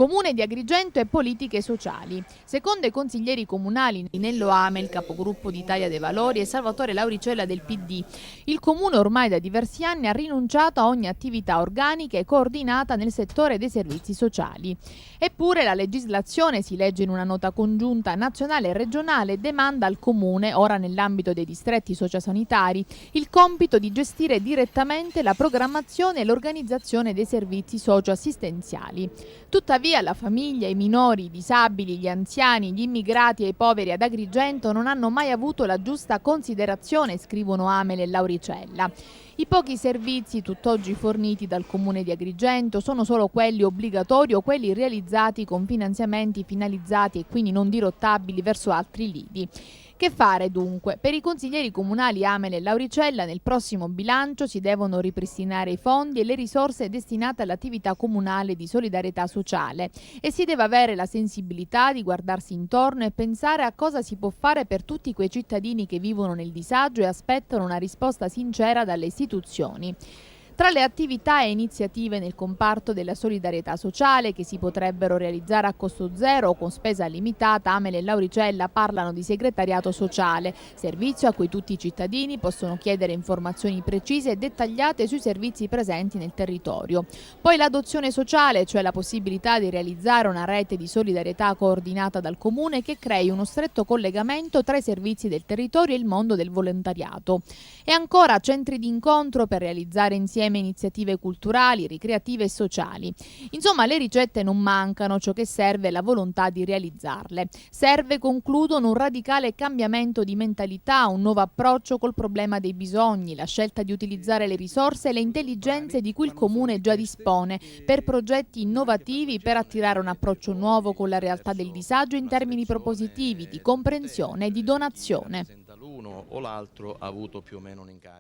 Comune di Agrigento e politiche sociali. Secondo i consiglieri comunali Nello Amel, capogruppo d'Italia dei Valori, e Salvatore Lauricella del PD, il Comune ormai da diversi anni ha rinunciato a ogni attività organica e coordinata nel settore dei servizi sociali. Eppure la legislazione, si legge in una nota congiunta nazionale e regionale, demanda al Comune, ora nell'ambito dei distretti sociosanitari, il compito di gestire direttamente la programmazione e l'organizzazione dei servizi socioassistenziali. Tuttavia la famiglia, i minori, i disabili, gli anziani, gli immigrati e i poveri ad Agrigento non hanno mai avuto la giusta considerazione, scrivono Amel e Lauricella. I pochi servizi tutt'oggi forniti dal Comune di Agrigento sono solo quelli obbligatori o quelli realizzati con finanziamenti finalizzati e quindi non dirottabili verso altri lidi. Che fare dunque? Per i consiglieri comunali Amel e Lauricella nel prossimo bilancio si devono ripristinare i fondi e le risorse destinate all'attività comunale di solidarietà sociale e si deve avere la sensibilità di guardarsi intorno e pensare a cosa si può fare per tutti quei cittadini che vivono nel disagio e aspettano una risposta sincera dalle istituzioni. Tra le attività e iniziative nel comparto della solidarietà sociale che si potrebbero realizzare a costo zero o con spesa limitata, Amel e Lauricella parlano di segretariato sociale, servizio a cui tutti i cittadini possono chiedere informazioni precise e dettagliate sui servizi presenti nel territorio. Poi l'adozione sociale, cioè la possibilità di realizzare una rete di solidarietà coordinata dal Comune che crei uno stretto collegamento tra i servizi del territorio e il mondo del volontariato. E ancora centri di incontro per realizzare insieme iniziative culturali, ricreative e sociali. Insomma, le ricette non mancano, ciò che serve è la volontà di realizzarle. Serve, concludono, un radicale cambiamento di mentalità, un nuovo approccio col problema dei bisogni, la scelta di utilizzare le risorse e le intelligenze di cui il Comune già dispone per progetti innovativi, per attirare un approccio nuovo con la realtà del disagio in termini propositivi, di comprensione e di donazione. L'uno o l'altro ha avuto più o meno un incarico.